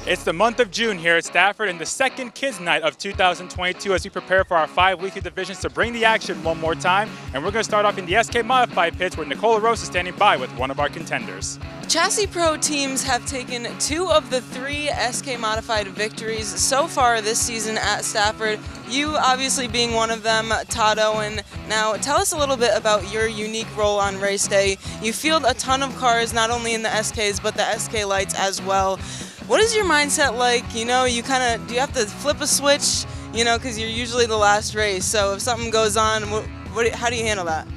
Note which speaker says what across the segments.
Speaker 1: It's the month of June here at Stafford and the second Kids Night of 2022 as we prepare for our 5 weekly divisions to bring the action one more time. And we're going to start off in the SK Modified pits where Nicole LaRose is standing by with one of our contenders.
Speaker 2: Chassis Pro teams have taken 2 of the 3 SK Modified victories so far this season at Stafford. You obviously being one of them, Todd Owen. Now tell us a little bit about your unique role on race day. You field a ton of cars, not only in the SKs, but the SK lights as well. What is your mindset like? You know, do you have to flip a switch, because you're usually the last race. So if something goes on, how do you handle that?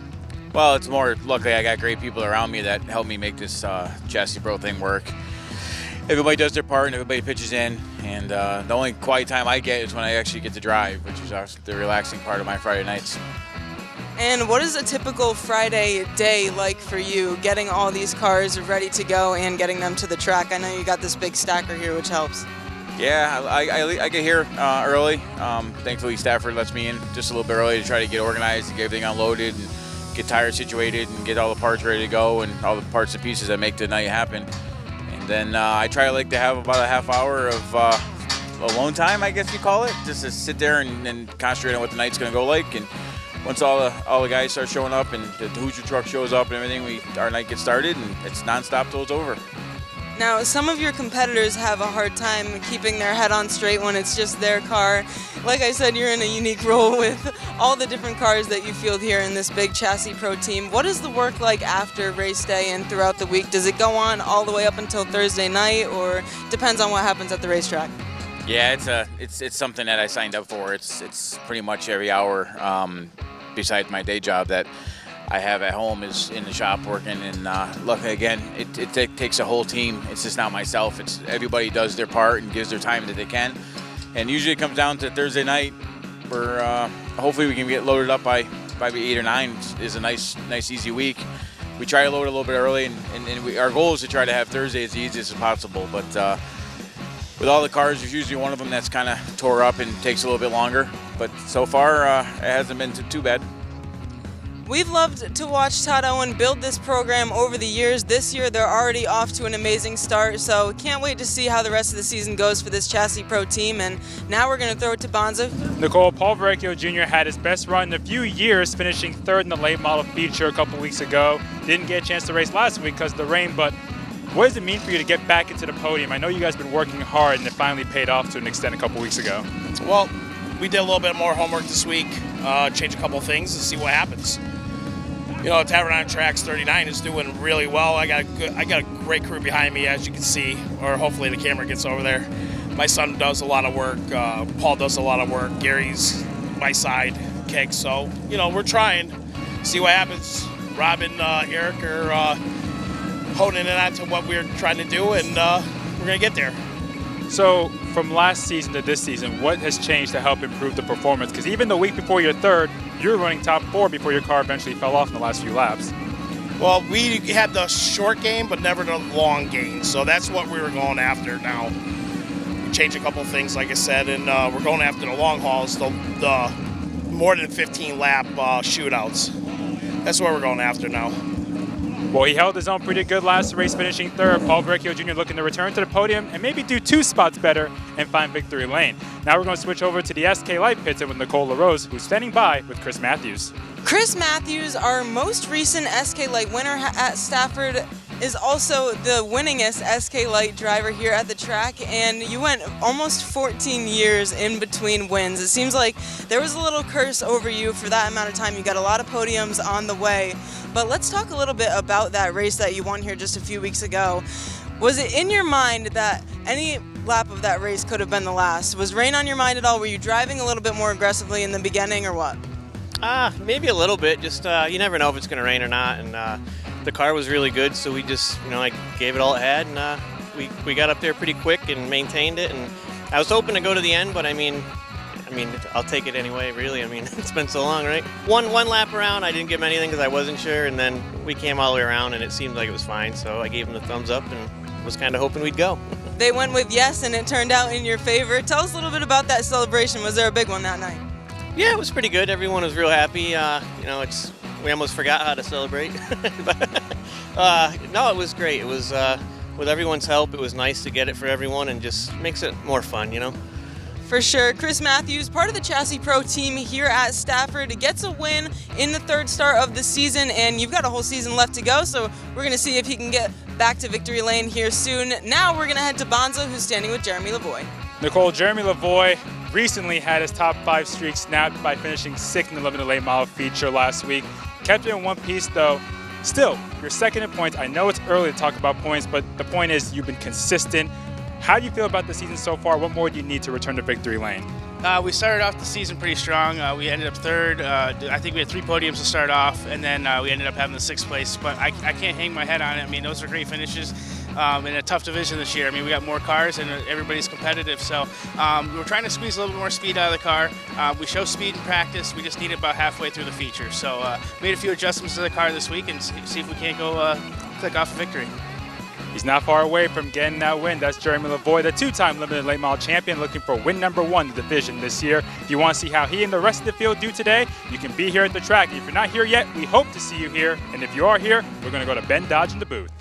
Speaker 3: Well, it's more, luckily I got great people around me that help me make this Chassis Pro thing work. Everybody does their part and everybody pitches in, and the only quiet time I get is when I actually get to drive, which is the relaxing part of my Friday nights.
Speaker 2: And what is a typical Friday day like for you, getting all these cars ready to go and getting them to the track? I know you got this big stacker here, which helps.
Speaker 3: Yeah, I get here early. Thankfully, Stafford lets me in just a little bit early to try to get organized and get everything unloaded and get tires situated and get all the parts ready to go and all the parts and pieces that make the night happen. And then I try to have about a half hour of alone time, I guess you call it, just to sit there and concentrate on what the night's going to go like. And once all the guys start showing up and the Hoosier truck shows up and everything, our night gets started and it's nonstop till it's over.
Speaker 2: Now, some of your competitors have a hard time keeping their head on straight when it's just their car. Like I said, you're in a unique role with all the different cars that you field here in this big Chassis Pro team. What is the work like after race day and throughout the week? Does it go on all the way up until Thursday night, or depends on what happens at the racetrack?
Speaker 3: Yeah, it's something that I signed up for. It's pretty much every hour besides my day job that I have at home is in the shop working, and luckily again, it takes a whole team. It's just not myself. It's everybody does their part and gives their time that they can. And usually it comes down to Thursday night, where hopefully we can get loaded up by 8 or 9. Is a nice easy week. We try to load a little bit early, and our goal is to try to have Thursday as easy as possible. But with all the cars, there's usually one of them that's kind of tore up and takes a little bit longer. But so far, it hasn't been too bad.
Speaker 2: We've loved to watch Todd Owen build this program over the years. This year, they're already off to an amazing start, so can't wait to see how the rest of the season goes for this Chassis Pro team. And now we're going to throw it to Bonssa.
Speaker 1: Nicole, Paul Varricchio Jr. had his best run in a few years, finishing 3rd in the late model feature a couple weeks ago. Didn't get a chance to race last week because of the rain, but what does it mean for you to get back into the podium? I know you guys have been working hard, and it finally paid off to an extent a couple weeks ago.
Speaker 4: Well, we did a little bit more homework this week, change a couple things and see what happens. Tavern on Tracks 39 is doing really well. I got a great crew behind me, as you can see, or hopefully the camera gets over there. My son does a lot of work. Paul does a lot of work. Gary's my side, Keg. So, we're trying. See what happens. Rob and Eric are honing in on to what we're trying to do, and we're going to get there.
Speaker 1: So from last season to this season, what has changed to help improve the performance? Because even the week before your 3rd, you were running top 4 before your car eventually fell off in the last few laps.
Speaker 4: Well, we had the short game, but never the long game. So that's what we were going after now. We changed a couple things, like I said, and we're going after the long hauls, the more than 15 lap shootouts. That's what we're going after now.
Speaker 1: Well, he held his own pretty good last race, finishing 3rd. Paul Varricchio Jr. looking to return to the podium and maybe do 2 spots better and find victory lane. Now we're going to switch over to the SK Light pits and with Nicole LaRose, who's standing by with Chris Matthews.
Speaker 2: Chris Matthews, our most recent SK Light winner at Stafford, is also the winningest SK Light driver here at the track, and you went almost 14 years in between wins. It seems like there was a little curse over you for that amount of time. You got a lot of podiums on the way, but let's talk a little bit about that race that you won here just a few weeks ago. Was it in your mind that any lap of that race could have been the last? Was rain on your mind at all? Were you driving a little bit more aggressively in the beginning or what?
Speaker 5: Maybe a little bit. Just you never know if it's going to rain or not, and the car was really good, so we just, I gave it all it had, and we got up there pretty quick and maintained it. And I was hoping to go to the end, but I mean, I'll take it anyway, really. It's been so long, right? One lap around, I didn't give him anything because I wasn't sure, and then we came all the way around, and it seemed like it was fine, so I gave him the thumbs up and was kind of hoping we'd go.
Speaker 2: They went with yes, and it turned out in your favor. Tell us a little bit about that celebration. Was there a big one that night?
Speaker 5: Yeah, it was pretty good. Everyone was real happy. We almost forgot how to celebrate. No, it was great. It was with everyone's help, it was nice to get it for everyone and just makes it more fun, you know?
Speaker 2: For sure. Chris Matthews, part of the Chassis Pro team here at Stafford, gets a win in the third start of the season, and you've got a whole season left to go, so we're going to see if he can get back to victory lane here soon. Now we're going to head to Bonssa, who's standing with Jeremy Lavoie.
Speaker 1: Nicole, Jeremy Lavoie recently had his top 5 streak snapped by finishing 6th in the limited late model feature last week. Kept it in one piece though. Still, you're second in points. I know it's early to talk about points, but the point is you've been consistent. How do you feel about the season so far? What more do you need to return to victory lane?
Speaker 6: We started off the season pretty strong. We ended up third. I think we had 3 podiums to start off, and then we ended up having the 6th place. But I can't hang my head on it. I mean, those are great finishes in a tough division this year. I mean, we got more cars, and everybody's competitive. So we're trying to squeeze a little bit more speed out of the car. We show speed in practice. We just need it about halfway through the feature. So made a few adjustments to the car this week, and see if we can't go click off a victory.
Speaker 1: He's not far away from getting that win. That's Jeremy Lavoie, the 2-time limited late model champion, looking for win number 1 in the division this year. If you want to see how he and the rest of the field do today, you can be here at the track. If you're not here yet, we hope to see you here. And if you are here, we're going to go to Ben Dodge in the booth.